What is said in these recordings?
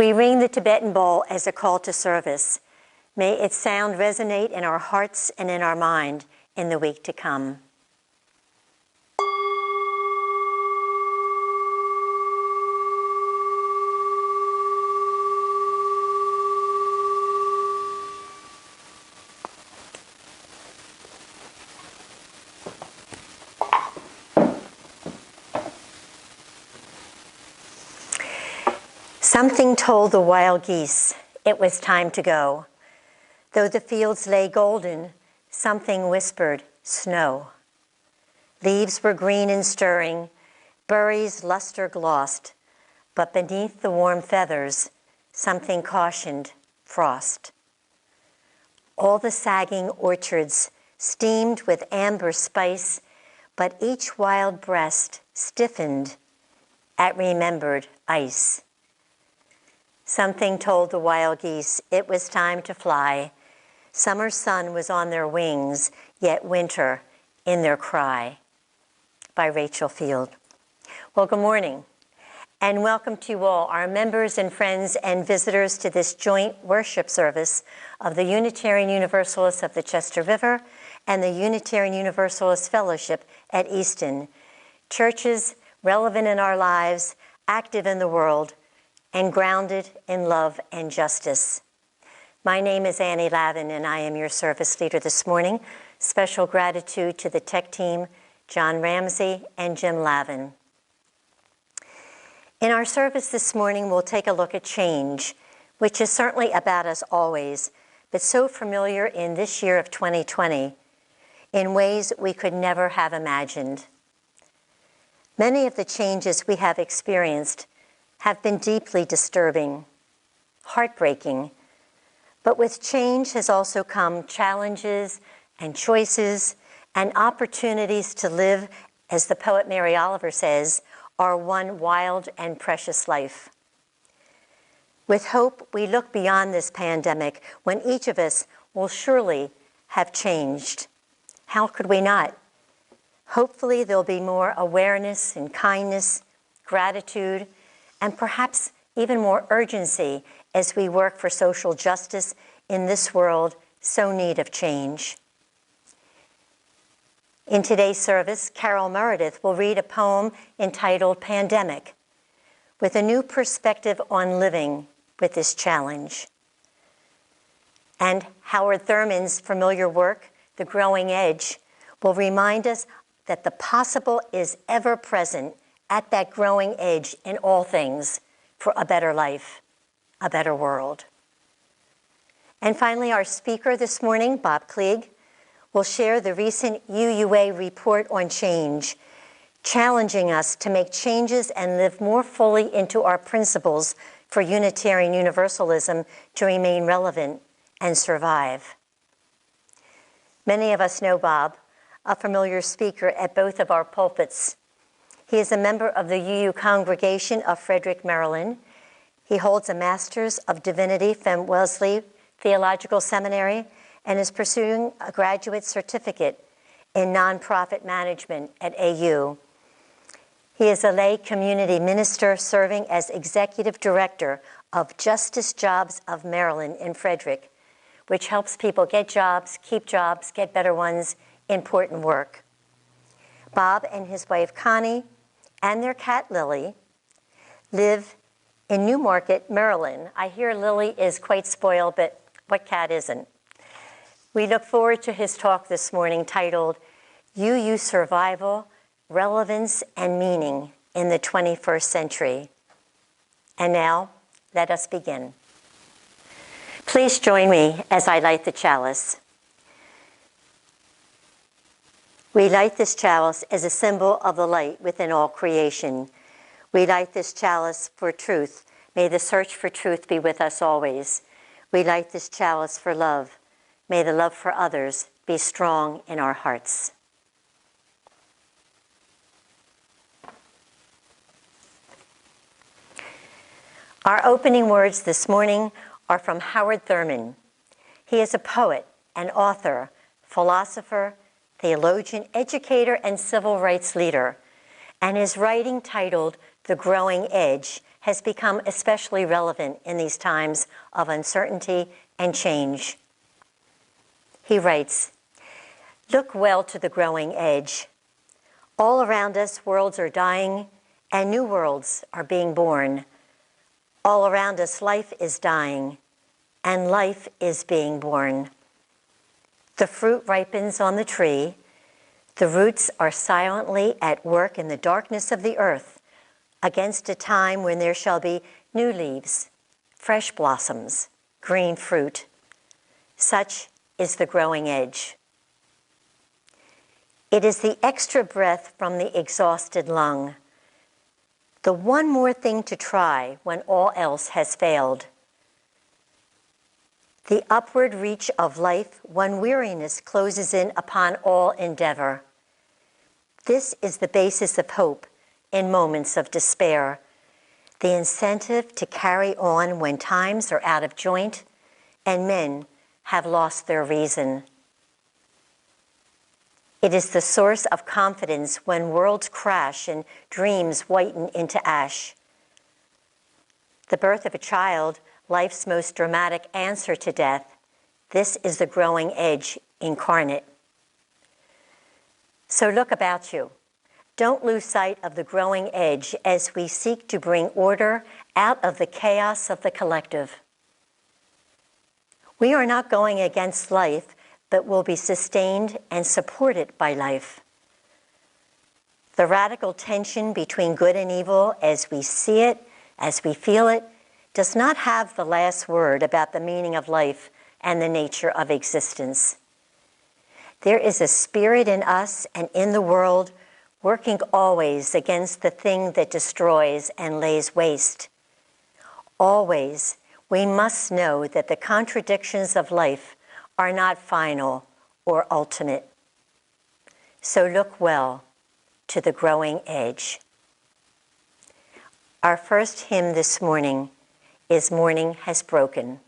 We ring the Tibetan bowl as a call to service. May its sound resonate in our hearts and in our mind in the week to come. Something told the wild geese it was time to go. Though the fields lay golden, something whispered, snow. Leaves were green and stirring, berries luster glossed, but beneath the warm feathers, something cautioned, frost. All the sagging orchards steamed with amber spice, but each wild breast stiffened at remembered ice. Something told the wild geese it was time to fly. Summer's sun was on their wings, yet winter in their cry. By Rachel Field. Well, good morning, and welcome to you all, our members and friends and visitors to this joint worship service of the Unitarian Universalists of the Chester River and the Unitarian Universalist Fellowship at Easton. Churches relevant in our lives, active in the world, and grounded in love and justice. My name is Annie Lavin, and I am your service leader this morning. Special gratitude to the tech team, John Ramsey and Jim Lavin. In our service this morning, we'll take a look at change, which is certainly about us always, but so familiar in this year of 2020 in ways we could never have imagined. Many of the changes we have experienced have been deeply disturbing, heartbreaking, but with change has also come challenges and choices and opportunities to live, as the poet Mary Oliver says, our one wild and precious life. With hope, we look beyond this pandemic when each of us will surely have changed. How could we not? Hopefully there'll be more awareness and kindness, gratitude, and perhaps even more urgency as we work for social justice in this world so in need of change. In today's service, Carol Meredith will read a poem entitled Pandemic, with a new perspective on living with this challenge. And Howard Thurman's familiar work, The Growing Edge, will remind us that the possible is ever present at that growing edge in all things for a better life, a better world. And finally, our speaker this morning, Bob Clegg, will share the recent UUA report on change, challenging us to make changes and live more fully into our principles for Unitarian Universalism to remain relevant and survive. Many of us know Bob, a familiar speaker at both of our pulpits. He is a member of the UU congregation of Frederick, Maryland. He holds a Master's of Divinity from Wesley Theological Seminary and is pursuing a graduate certificate in nonprofit management at AU. He is a lay community minister serving as executive director of Justice Jobs of Maryland in Frederick, which helps people get jobs, keep jobs, get better ones, important work. Bob and his wife Connie and their cat Lily live in Newmarket, Maryland. I hear Lily is quite spoiled, but what cat isn't? We look forward to his talk this morning titled UU Survival, Relevance, and Meaning in the 21st Century. And now, let us begin. Please join me as I light the chalice. We light this chalice as a symbol of the light within all creation. We light this chalice for truth. May the search for truth be with us always. We light this chalice for love. May the love for others be strong in our hearts. Our opening words this morning are from Howard Thurman. He is a poet, an author, philosopher, theologian, educator, and civil rights leader, and his writing titled The Growing Edge has become especially relevant in these times of uncertainty and change. He writes, "Look well to the growing edge. All around us, worlds are dying and new worlds are being born. All around us, life is dying and life is being born. The fruit ripens on the tree. The roots are silently at work in the darkness of the earth against a time when there shall be new leaves, fresh blossoms, green fruit. Such is the growing edge. It is the extra breath from the exhausted lung, the one more thing to try when all else has failed. The upward reach of life when weariness closes in upon all endeavor. This is the basis of hope in moments of despair, the incentive to carry on when times are out of joint and men have lost their reason. It is the source of confidence when worlds crash and dreams whiten into ash. The birth of a child, life's most dramatic answer to death, this is the growing edge incarnate. So look about you. Don't lose sight of the growing edge as we seek to bring order out of the chaos of the collective. We are not going against life, but will be sustained and supported by life. The radical tension between good and evil as we see it, as we feel it, does not have the last word about the meaning of life and the nature of existence. There is a spirit in us and in the world working always against the thing that destroys and lays waste. Always, we must know that the contradictions of life are not final or ultimate. So look well to the growing edge. Our first hymn this morning is Morning Has Broken.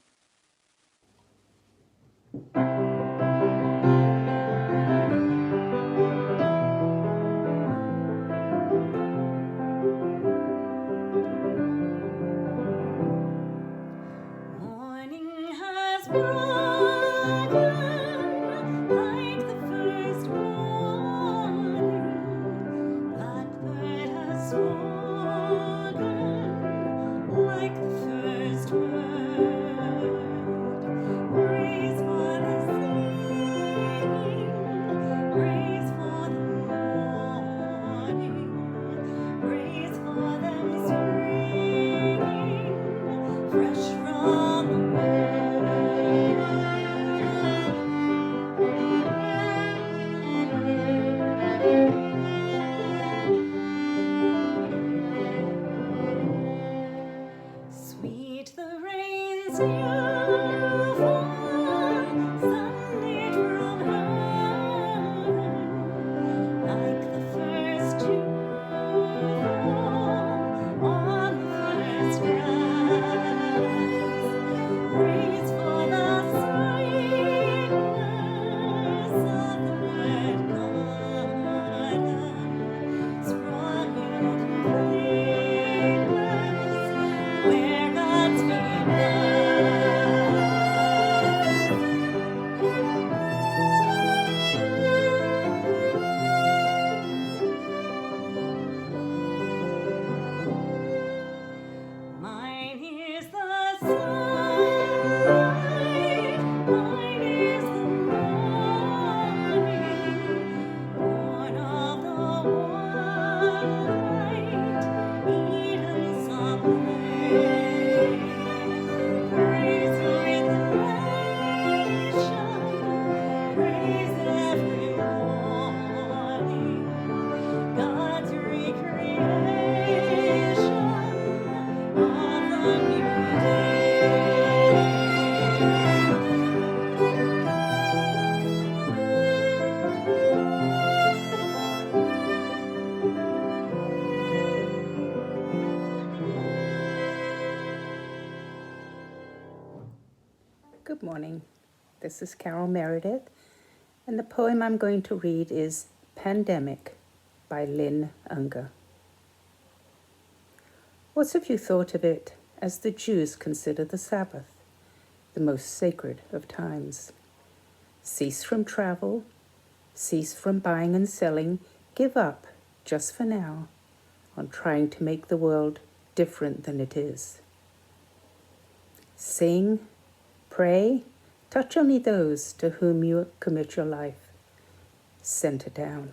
Good morning. This is Carol Meredith, and the poem I'm going to read is Pandemic by Lynn Unger. What have you thought of it as the Jews consider the Sabbath, the most sacred of times? Cease from travel, cease from buying and selling, give up, just for now, on trying to make the world different than it is. Sing, pray, touch only those to whom you commit your life. Center down.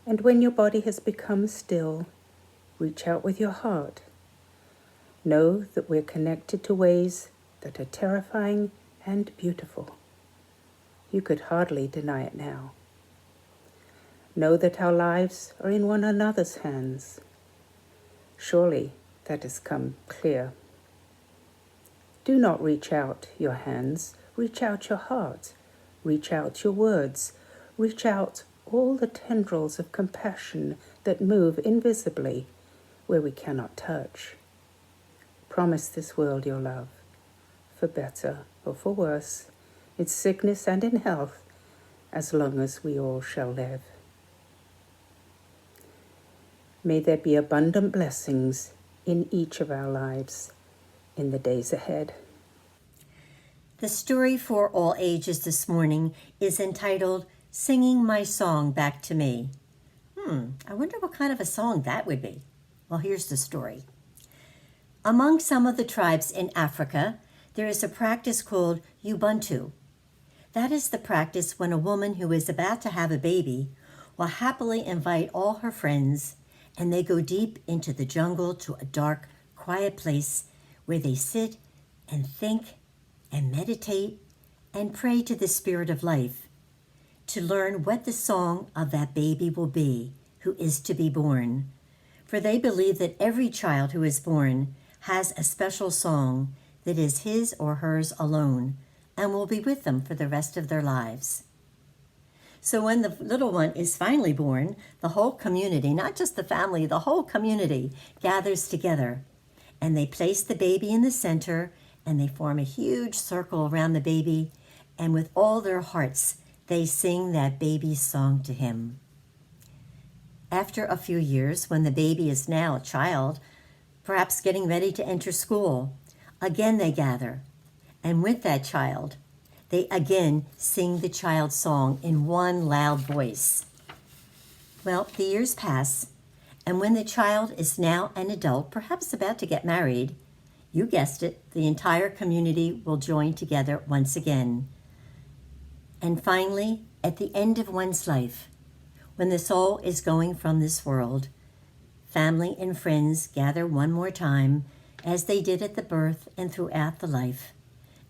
And when your body has become still, reach out with your heart. Know that we're connected to ways that are terrifying and beautiful. You could hardly deny it now. Know that our lives are in one another's hands. Surely that has come clear. Do not reach out your hands, reach out your heart, reach out your words, reach out all the tendrils of compassion that move invisibly where we cannot touch. Promise this world your love, for better or for worse, in sickness and in health, as long as we all shall live. May there be abundant blessings in each of our lives in the days ahead. The story for all ages this morning is entitled Singing My Song Back to Me. I wonder what kind of a song that would be. Well, here's the story. Among some of the tribes in Africa, there is a practice called Ubuntu. That is the practice when a woman who is about to have a baby will happily invite all her friends, and they go deep into the jungle to a dark, quiet place where they sit and think and meditate and pray to the spirit of life to learn what the song of that baby will be who is to be born. For they believe that every child who is born has a special song that is his or hers alone and will be with them for the rest of their lives. So when the little one is finally born, the whole community, not just the family, the whole community gathers together, and they place the baby in the center, and they form a huge circle around the baby, and with all their hearts, they sing that baby's song to him. After a few years, when the baby is now a child, perhaps getting ready to enter school, again they gather, and with that child, they again sing the child's song in one loud voice. Well, the years pass, and when the child is now an adult, perhaps about to get married, you guessed it, the entire community will join together once again. And finally, at the end of one's life, when the soul is going from this world, family and friends gather one more time, as they did at the birth and throughout the life,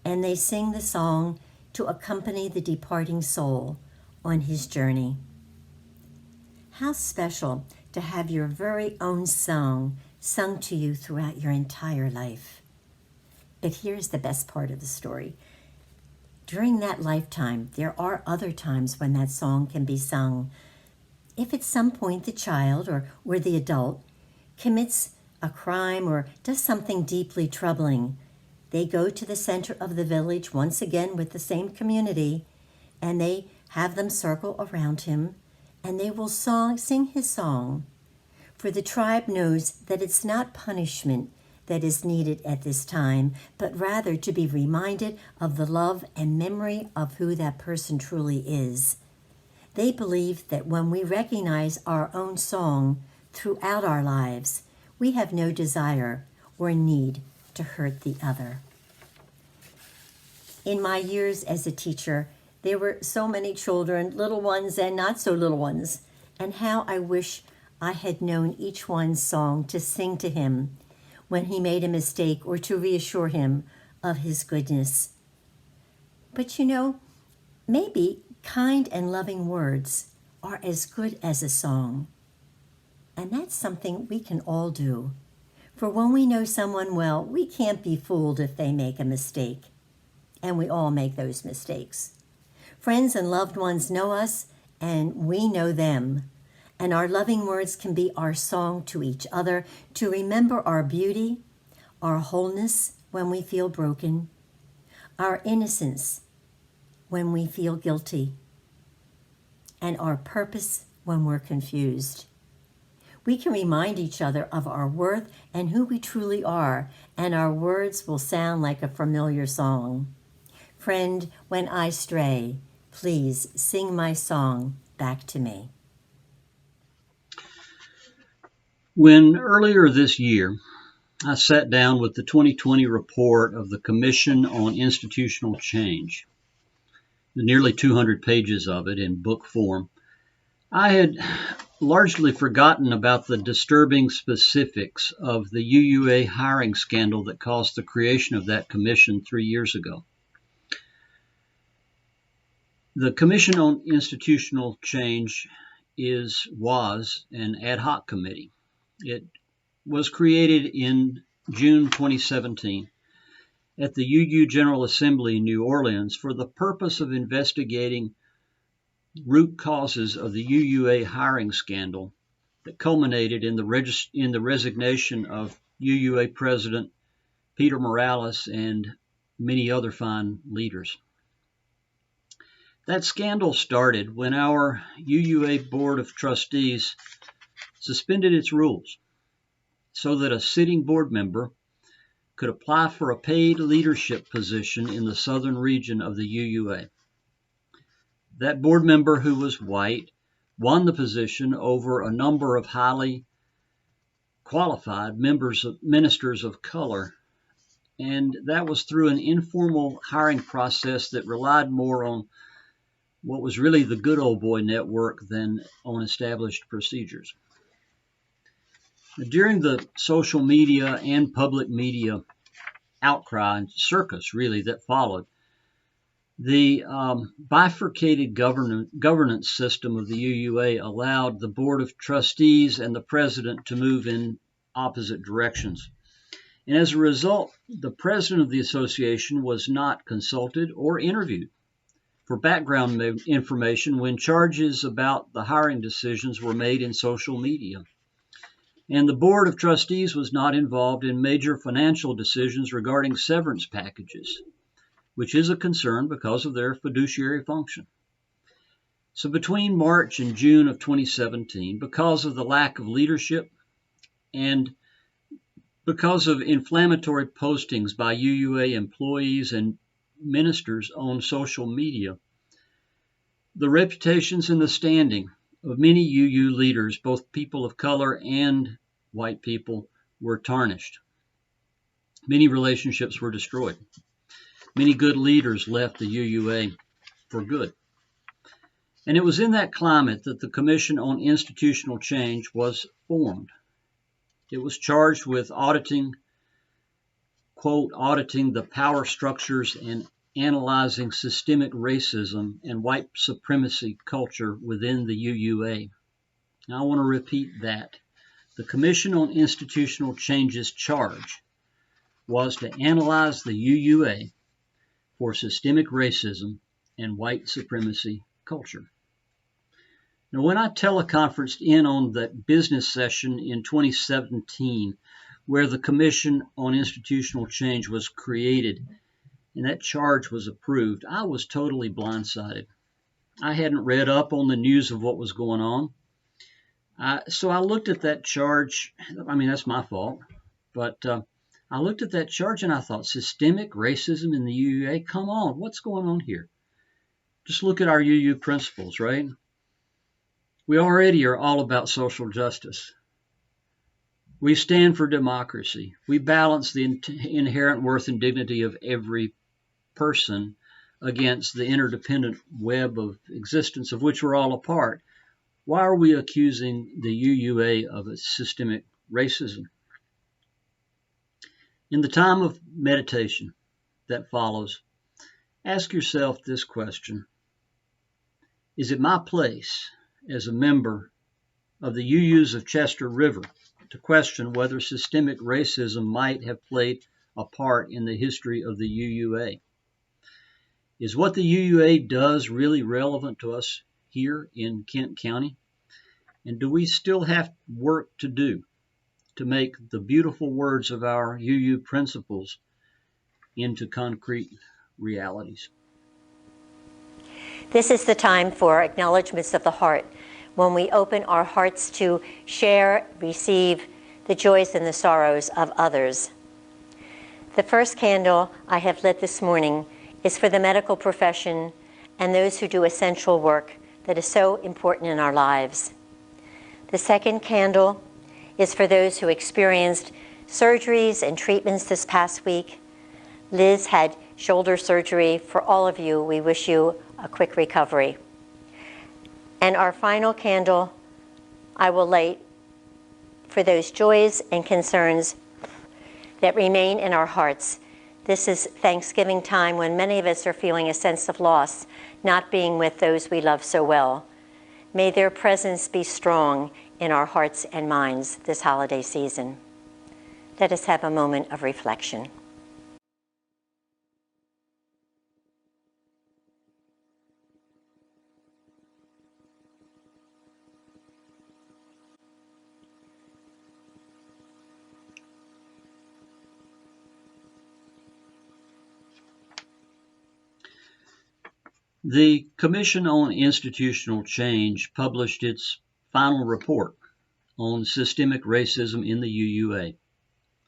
and they sing the song to accompany the departing soul on his journey. How special to have your very own song sung to you throughout your entire life. But here's the best part of the story. During that lifetime, there are other times when that song can be sung. If at some point the child or the adult commits a crime or does something deeply troubling, they go to the center of the village once again with the same community, and they have them circle around him, and they will sing his song. For the tribe knows that it's not punishment that is needed at this time, but rather to be reminded of the love and memory of who that person truly is. They believe that when we recognize our own song throughout our lives, we have no desire or need to hurt the other. In my years as a teacher, there were so many children, little ones and not so little ones, and how I wish I had known each one's song to sing to him when he made a mistake or to reassure him of his goodness. But maybe kind and loving words are as good as a song. And that's something we can all do. For when we know someone well, we can't be fooled if they make a mistake. And we all make those mistakes. Friends and loved ones know us, and we know them. And our loving words can be our song to each other to remember our beauty, our wholeness when we feel broken, our innocence when we feel guilty, and our purpose when we're confused. we can remind each other of our worth and who we truly are, and our words will sound like a familiar song. Friend, when I stray, please sing my song back to me. When earlier this year, I sat down with the 2020 report of the Commission on Institutional Change, the nearly 200 pages of it in book form, I had largely forgotten about the disturbing specifics of the UUA hiring scandal that caused the creation of that commission 3 years ago. The Commission on Institutional Change was an ad hoc committee. It was created in June 2017 at the UU General Assembly in New Orleans for the purpose of investigating root causes of the UUA hiring scandal that culminated in the resignation of UUA President Peter Morales and many other fine leaders. That scandal started when our UUA Board of Trustees suspended its rules so that a sitting board member could apply for a paid leadership position in the southern region of the UUA. That board member, who was white, won the position over a number of highly qualified ministers of color, and that was through an informal hiring process that relied more on what was really the good old boy network than on established procedures. During the social media and public media outcry and circus, really, that followed, the bifurcated governance system of the UUA allowed the Board of Trustees and the President to move in opposite directions. And as a result, the President of the Association was not consulted or interviewed for background information when charges about the hiring decisions were made in social media. And the Board of Trustees was not involved in major financial decisions regarding severance packages, which is a concern because of their fiduciary function. So between March and June of 2017, because of the lack of leadership and because of inflammatory postings by UUA employees and ministers on social media, the reputations and the standing of many UU leaders, both people of color and white people, were tarnished. Many relationships were destroyed. Many good leaders left the UUA for good. And it was in that climate that the Commission on Institutional Change was formed. It was charged with auditing the power structures and analyzing systemic racism and white supremacy culture within the UUA. Now, I want to repeat that. The Commission on Institutional Change's charge was to analyze the UUA for systemic racism and white supremacy culture. Now, when I teleconferenced in on that business session in 2017, where the Commission on Institutional Change was created and that charge was approved, I was totally blindsided. I hadn't read up on the news of what was going on. So I looked at that charge. I mean, that's my fault. But I looked at that charge and I thought, systemic racism in the UUA? Come on, what's going on here? Just look at our UU principles, right? We already are all about social justice. We stand for democracy. We balance the inherent worth and dignity of every person against the interdependent web of existence of which we're all a part. Why are we accusing the UUA of a systemic racism? In the time of meditation that follows, ask yourself this question. Is it my place as a member of the UUs of Chester River to question whether systemic racism might have played a part in the history of the UUA? Is what the UUA does really relevant to us here in Kent County? And do we still have work to do to make the beautiful words of our UU principles into concrete realities? This is the time for acknowledgments of the heart. when we open our hearts to share, receive the joys and the sorrows of others. The first candle I have lit this morning is for the medical profession and those who do essential work that is so important in our lives. The second candle is for those who experienced surgeries and treatments this past week. Liz had shoulder surgery. For all of you, we wish you a quick recovery. And our final candle I will light for those joys and concerns that remain in our hearts. This is Thanksgiving time when many of us are feeling a sense of loss, not being with those we love so well. May their presence be strong in our hearts and minds this holiday season. Let us have a moment of reflection. The Commission on Institutional Change published its final report on systemic racism in the UUA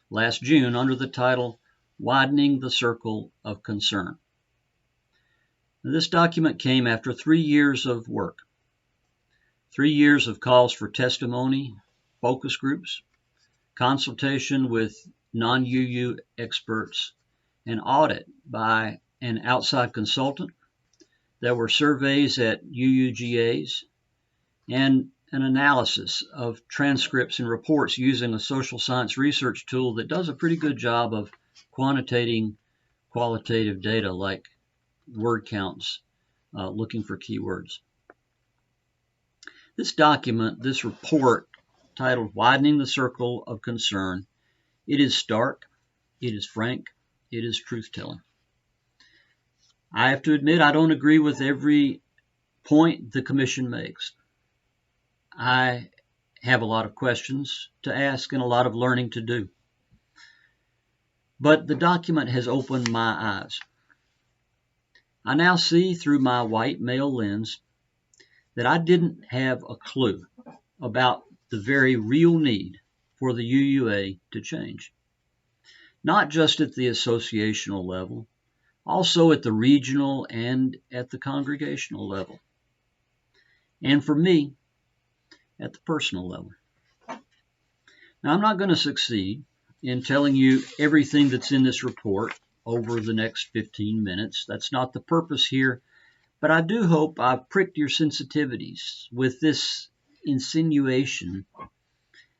last June under the title Widening the Circle of Concern. This document came after 3 years of work, 3 years of calls for testimony, focus groups, consultation with non-UU experts, an audit by an outside consultant. There were surveys at UUGAs and an analysis of transcripts and reports using a social science research tool that does a pretty good job of quantitating qualitative data like word counts, looking for keywords. This document, this report titled Widening the Circle of Concern, it is stark, it is frank, it is truth-telling. I have to admit I don't agree with every point the Commission makes. I have a lot of questions to ask and a lot of learning to do. But the document has opened my eyes. I now see through my white male lens that I didn't have a clue about the very real need for the UUA to change. Not just at the associational level, also at the regional and at the congregational level. And for me, at the personal level. Now, I'm not going to succeed in telling you everything that's in this report over the next 15 minutes. That's not the purpose here. But I do hope I've pricked your sensitivities with this insinuation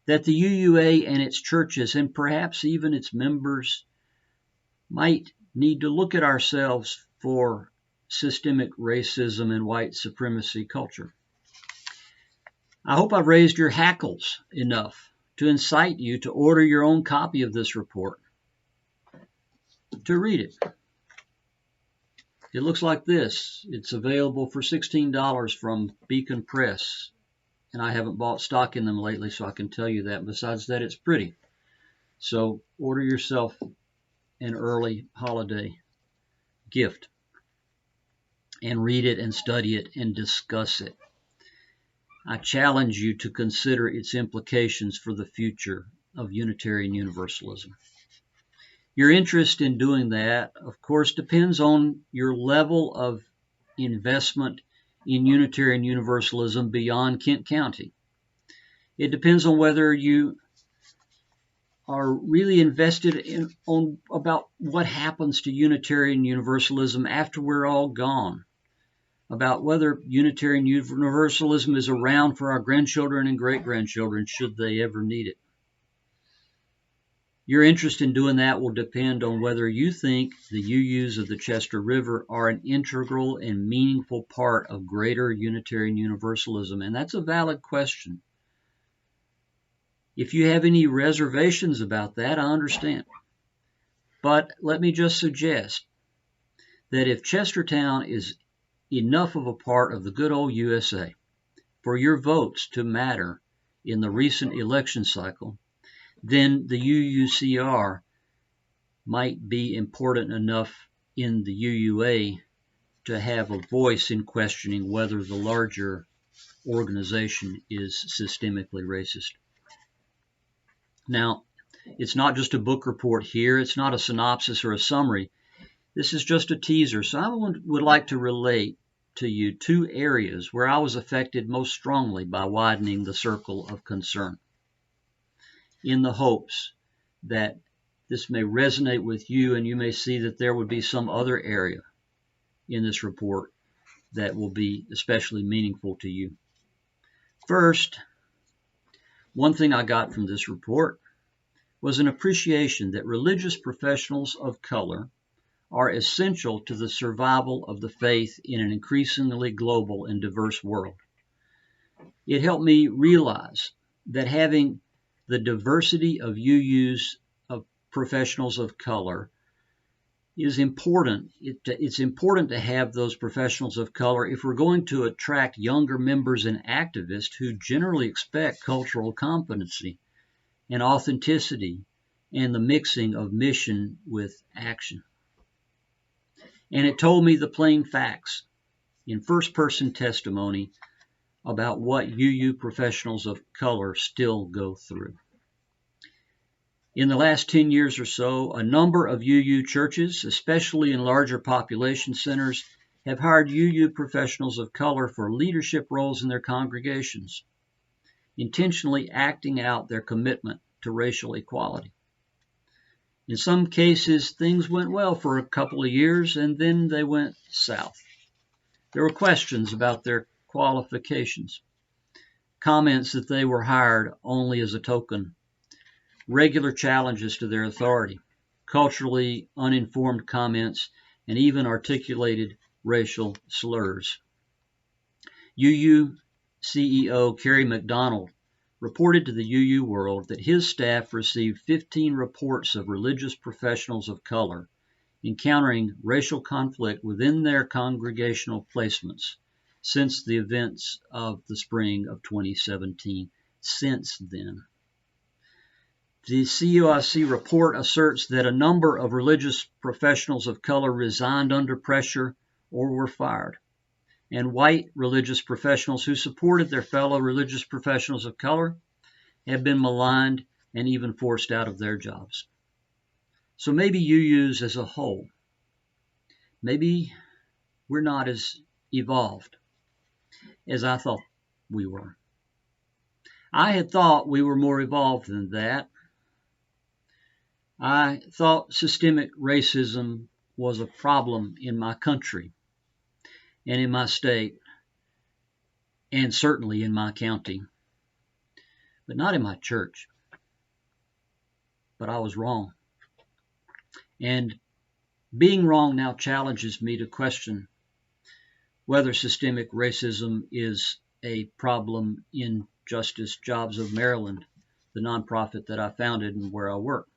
that the UUA and its churches, and perhaps even its members, might need to look at ourselves for systemic racism and white supremacy culture. I hope I've raised your hackles enough to incite you to order your own copy of this report, to read it. It looks like this. It's available for $16 from Beacon Press, and I haven't bought stock in them lately, so I can tell you that. Besides that, it's pretty. So order yourself an early holiday gift and read it and study it and discuss it. I challenge you to consider its implications for the future of Unitarian Universalism. Your interest in doing that, of course, depends on your level of investment in Unitarian Universalism beyond Kent County. It depends on whether you are really invested on about what happens to Unitarian Universalism after we're all gone, about whether Unitarian Universalism is around for our grandchildren and great-grandchildren should they ever need it. Your interest in doing that will depend on whether you think the UUs of the Chester River are an integral and meaningful part of greater Unitarian Universalism, and that's a valid question. If you have any reservations about that, I understand. But let me just suggest that if Chestertown is enough of a part of the good old USA for your votes to matter in the recent election cycle, then the UUCR might be important enough in the UUA to have a voice in questioning whether the larger organization is systemically racist. Now, it's not just a book report here. It's not a synopsis or a summary. This is just a teaser. So I would like to relate to you two areas where I was affected most strongly by widening the circle of concern, in the hopes that this may resonate with you and you may see that there would be some other area in this report that will be especially meaningful to you. First, one thing I got from this report was an appreciation that religious professionals of color are essential to the survival of the faith in an increasingly global and diverse world. It helped me realize that having the diversity of UU's of professionals of color is important. It's important to have those professionals of color if we're going to attract younger members and activists who generally expect cultural competency and authenticity and the mixing of mission with action. And it told me the plain facts in first-person testimony about what UU professionals of color still go through. In the last 10 years or so, a number of UU churches, especially in larger population centers, have hired UU professionals of color for leadership roles in their congregations, intentionally acting out their commitment to racial equality. In some cases, things went well for a couple of years, and then they went south. There were questions about their qualifications, comments that they were hired only as a token, regular challenges to their authority, culturally uninformed comments, and even articulated racial slurs. UU CEO Kerry McDonald reported to the UU World that his staff received 15 reports of religious professionals of color encountering racial conflict within their congregational placements since the events of the spring of 2017. Since then, the CUIC report asserts that a number of religious professionals of color resigned under pressure or were fired, and white religious professionals who supported their fellow religious professionals of color have been maligned and even forced out of their jobs. So maybe UUs as a whole, maybe we're not as evolved as I thought we were. I had thought we were more evolved than that. I thought systemic racism was a problem in my country and in my state, and certainly in my county, but not in my church. But I was wrong. And being wrong now challenges me to question whether systemic racism is a problem in Justice Jobs of Maryland, the nonprofit that I founded and where I work.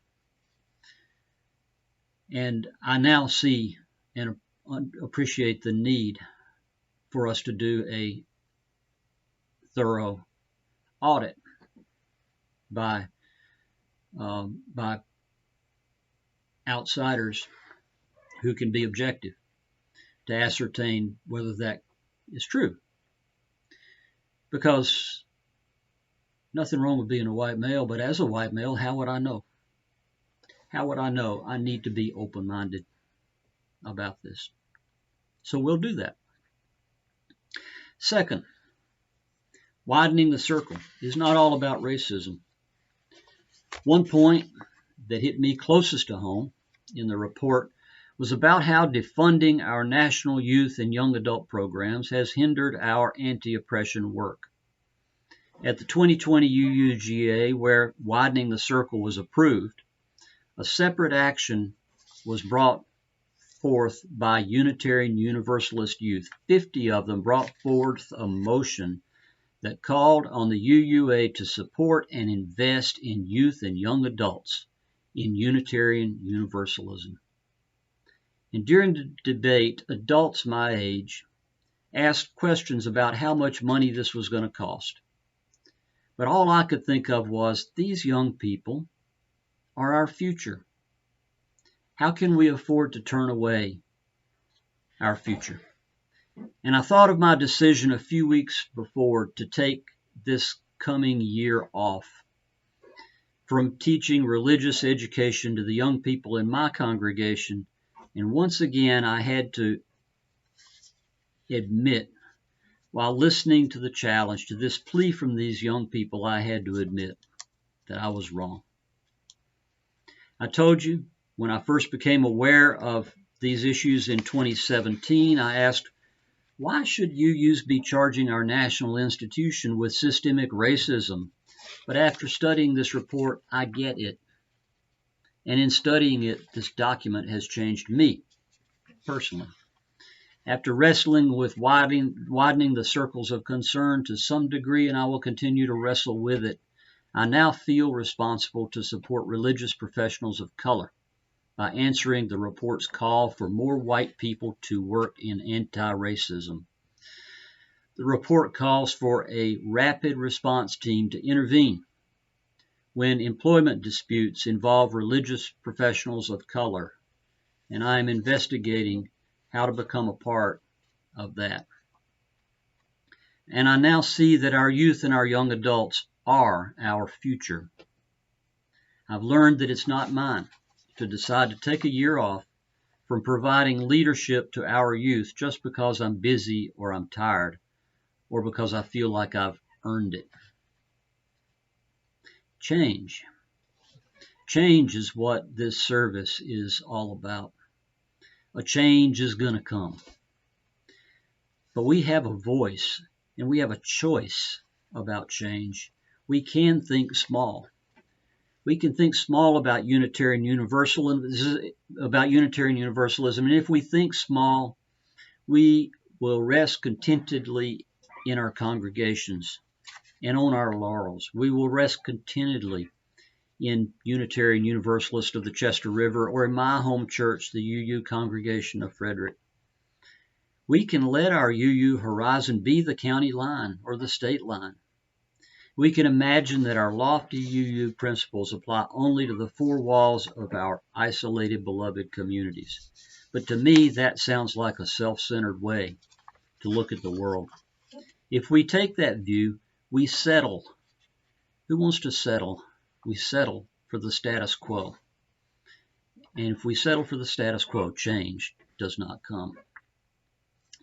And I now see and appreciate the need for us to do a thorough audit by outsiders who can be objective to ascertain whether that is true. Because nothing wrong with being a white male, but as a white male, how would I know? How would I know? I need to be open-minded about this. So we'll do that. Second, widening the circle is not all about racism. One point that hit me closest to home in the report was about how defunding our national youth and young adult programs has hindered our anti-oppression work. At the 2020 UUGA, where widening the circle was approved, a separate action was brought forth by Unitarian Universalist youth. 50 of them brought forth a motion that called on the UUA to support and invest in youth and young adults in Unitarian Universalism. And during the debate, adults my age asked questions about how much money this was going to cost. But all I could think of was, these young people are our future. How can we afford to turn away our future? And I thought of my decision a few weeks before to take this coming year off from teaching religious education to the young people in my congregation. And once again, I had to admit, while listening to the challenge, to this plea from these young people, I had to admit that I was wrong. I told you when I first became aware of these issues in 2017, I asked, why should UUs be charging our national institution with systemic racism? But after studying this report, I get it. And in studying it, this document has changed me personally. After wrestling with widening the circles of concern to some degree, and I will continue to wrestle with it, I now feel responsible to support religious professionals of color by answering the report's call for more white people to work in anti-racism. The report calls for a rapid response team to intervene when employment disputes involve religious professionals of color, and I am investigating how to become a part of that. And I now see that our youth and our young adults are our future. I've learned that it's not mine to decide to take a year off from providing leadership to our youth just because I'm busy or I'm tired or because I feel like I've earned it. Change. Change is what this service is all about. A change is going to come. But we have a voice and we have a choice about change. We can think small. We can think small about Unitarian Universalism, and if we think small, we will rest contentedly in our congregations and on our laurels. We will rest contentedly in Unitarian Universalist of the Chester River, or in my home church, the UU Congregation of Frederick. We can let our UU horizon be the county line or the state line. We can imagine that our lofty UU principles apply only to the four walls of our isolated, beloved communities. But to me, that sounds like a self-centered way to look at the world. If we take that view, we settle. Who wants to settle? We settle for the status quo. And if we settle for the status quo, change does not come.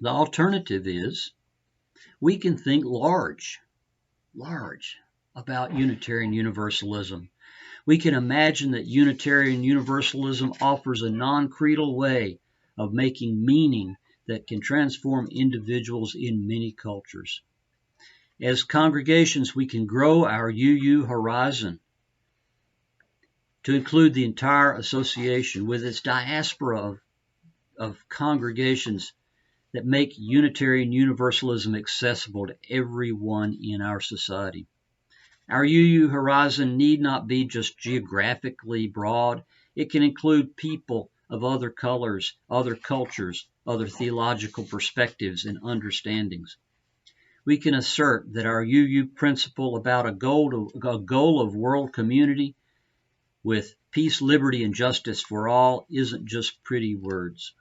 The alternative is we can think large about Unitarian Universalism. We can imagine that Unitarian Universalism offers a non-creedal way of making meaning that can transform individuals in many cultures. As congregations, we can grow our UU horizon to include the entire association with its diaspora of congregations that make Unitarian Universalism accessible to everyone in our society. Our UU horizon need not be just geographically broad. It can include people of other colors, other cultures, other theological perspectives and understandings. We can assert that our UU principle about a goal of world community with peace, liberty, and justice for all isn't just pretty words.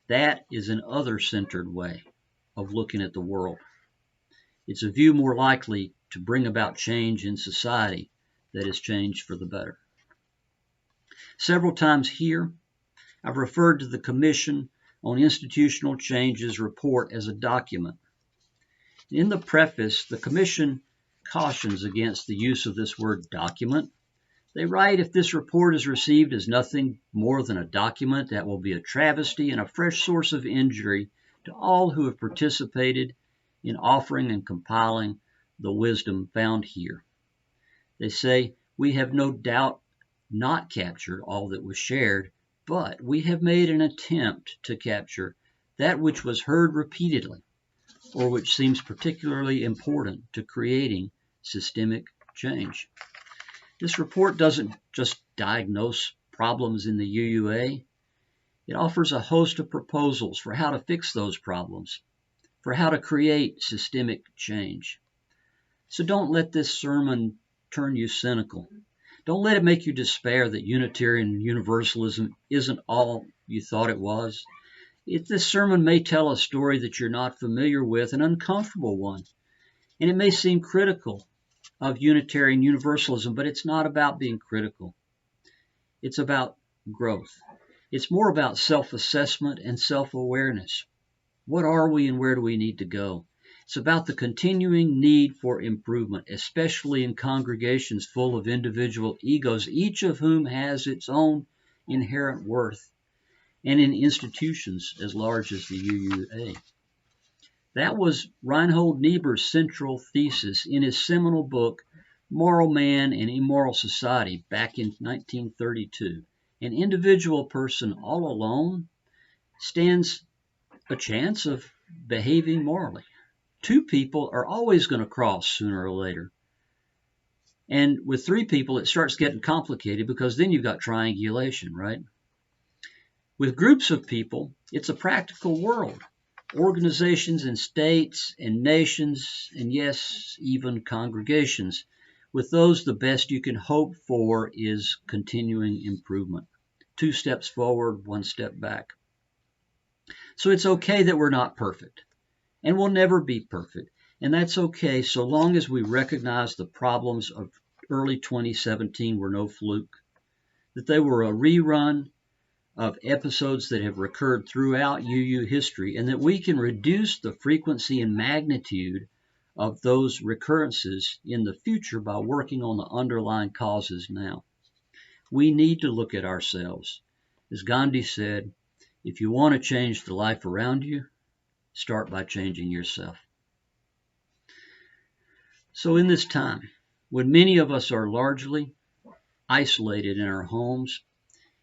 That is an other-centered way of looking at the world. It's a view more likely to bring about change in society that is change for the better. Several times here, I've referred to the Commission on Institutional Change's report as a document. In the preface, the Commission cautions against the use of this word document. They write, if this report is received as nothing more than a document, that will be a travesty and a fresh source of injury to all who have participated in offering and compiling the wisdom found here. They say, we have no doubt not captured all that was shared, but we have made an attempt to capture that which was heard repeatedly, or which seems particularly important to creating systemic change. This report doesn't just diagnose problems in the UUA. It offers a host of proposals for how to fix those problems, for how to create systemic change. So don't let this sermon turn you cynical. Don't let it make you despair that Unitarian Universalism isn't all you thought it was. This sermon may tell a story that you're not familiar with, an uncomfortable one, and it may seem critical of Unitarian Universalism, but it's not about being critical. It's about growth. It's more about self-assessment and self-awareness. What are we and where do we need to go? It's about the continuing need for improvement, especially in congregations full of individual egos, each of whom has its own inherent worth, and in institutions as large as the UUA. That was Reinhold Niebuhr's central thesis in his seminal book, Moral Man and Immoral Society, back in 1932. An individual person all alone stands a chance of behaving morally. Two people are always going to cross sooner or later. And with three people, it starts getting complicated because then you've got triangulation, right? With groups of people, it's a practical world. Organizations and states and nations, and yes, even congregations. With those, the best you can hope for is continuing improvement. 2 steps forward, 1 step back. So it's okay that we're not perfect, and we'll never be perfect. And that's okay so long as we recognize the problems of early 2017 were no fluke, that they were a rerun of episodes that have recurred throughout UU history, and that we can reduce the frequency and magnitude of those recurrences in the future by working on the underlying causes now. We need to look at ourselves. As Gandhi said, if you want to change the life around you, start by changing yourself. So in this time, when many of us are largely isolated in our homes,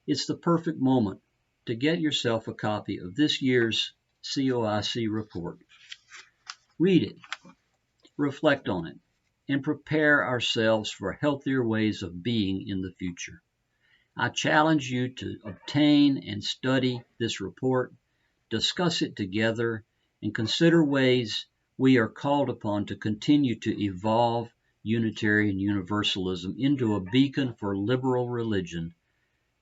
it's the perfect moment to get yourself a copy of this year's COIC report. Read it, reflect on it, and prepare ourselves for healthier ways of being in the future. I challenge you to obtain and study this report, discuss it together, and consider ways we are called upon to continue to evolve Unitarian Universalism into a beacon for liberal religion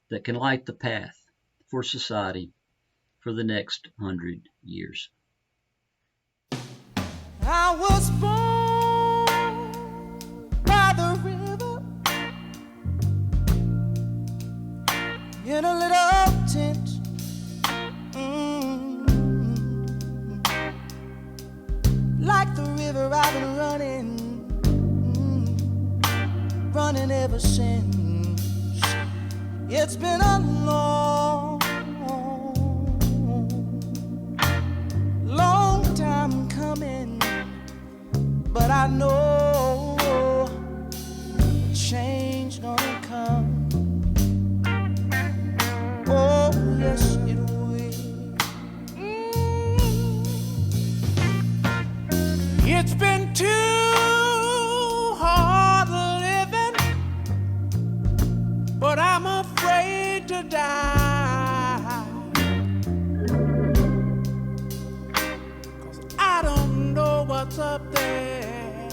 that can light the path for society for the next 100 years. I was born by the river in a little tent. Like the river I've been running ever since. It's been a long time coming, but I know change gonna come. Oh, yes, it will. It's been too hard living, but I'm afraid to die, 'cause I don't know what's up there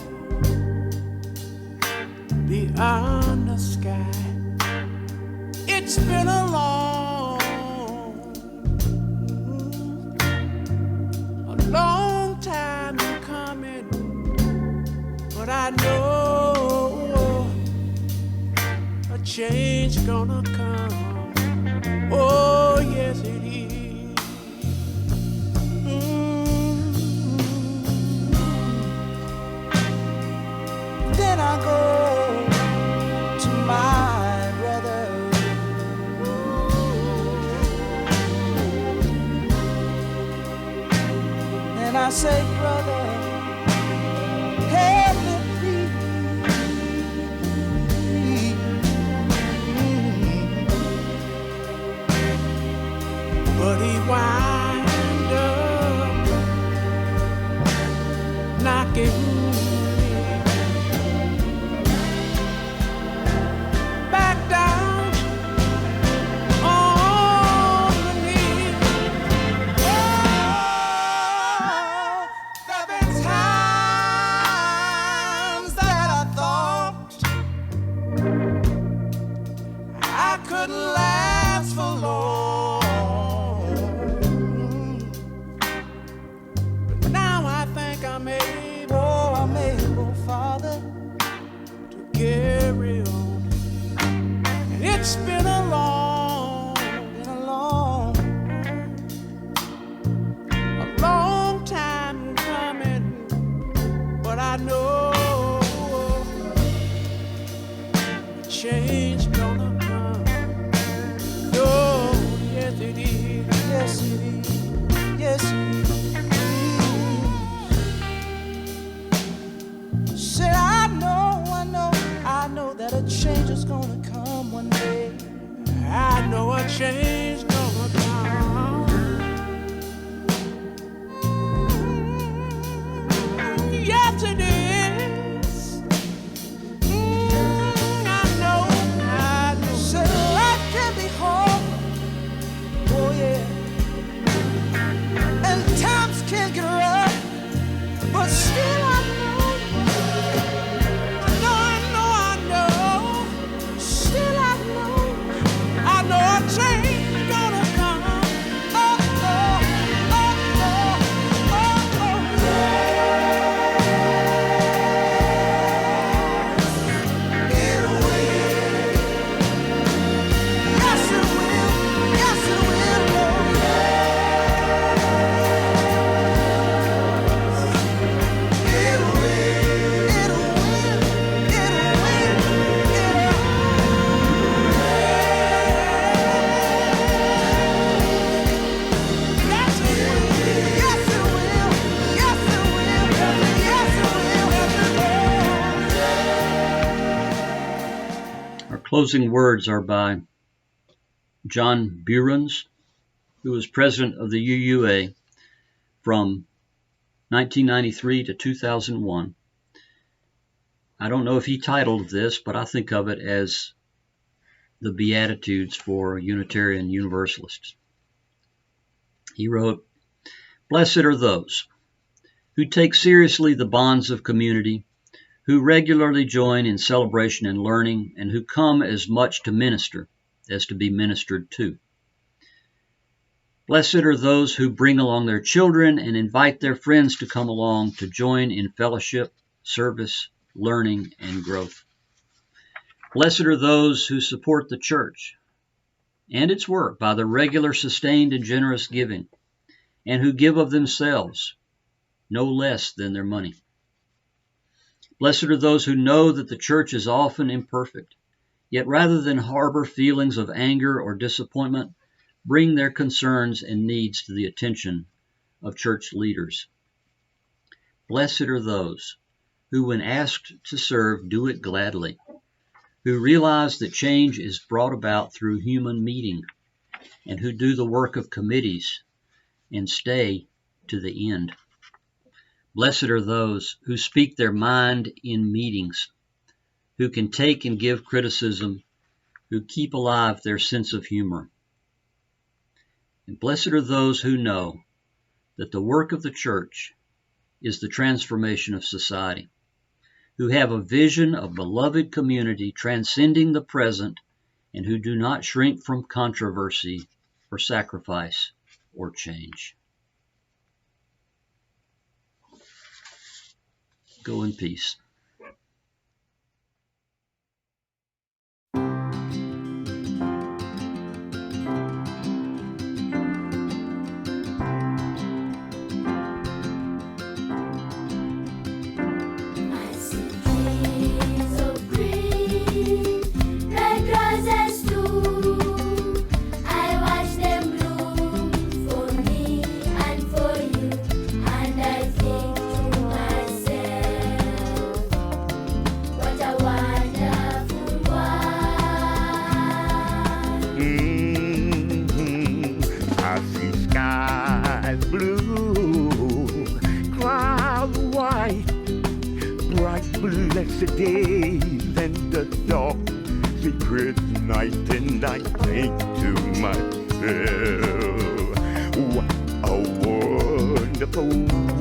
beyond the sky. It's been a long time coming, but I know a change gonna come. Oh, yes, it is. Then I go to my brother. And I say, brother, help me please. But he wind up knocking back down on the knee. Oh, there've been times that I thought I couldn't last for long. Father to carry on. And it's been a long time coming, but I know change gonna come. Oh, yes it is, yes it is, yes it is. Said I know that a change is gonna come one day. I know a change gonna come. Yes it is. I know. Said life can be hard. Oh yeah. And times can get rough, but still I know. Still I know a change gonna come. Oh, oh, oh, oh, oh, oh. It will. Yes, it will. Yes, it will. Oh, yes. It will. It will. It will. Our closing words are by John Burens, who was president of the UUA from 1993 to 2001. I don't know if he titled this, but I think of it as the Beatitudes for Unitarian Universalists. He wrote, "Blessed are those who take seriously the bonds of community, who regularly join in celebration and learning, and who come as much to minister as to be ministered to. Blessed are those who bring along their children and invite their friends to come along to join in fellowship, service, learning, and growth. Blessed are those who support the church and its work by the regular, sustained, and generous giving, and who give of themselves no less than their money. Blessed are those who know that the church is often imperfect, yet rather than harbor feelings of anger or disappointment, bring their concerns and needs to the attention of church leaders. Blessed are those who, when asked to serve, do it gladly, who realize that change is brought about through human meeting, and who do the work of committees and stay to the end. Blessed are those who speak their mind in meetings, who can take and give criticism, who keep alive their sense of humor. And blessed are those who know that the work of the church is the transformation of society, who have a vision of beloved community transcending the present, and who do not shrink from controversy or sacrifice or change." Go in peace. Blessed days and the dark secret night, and I think to myself, what a wonderful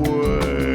world.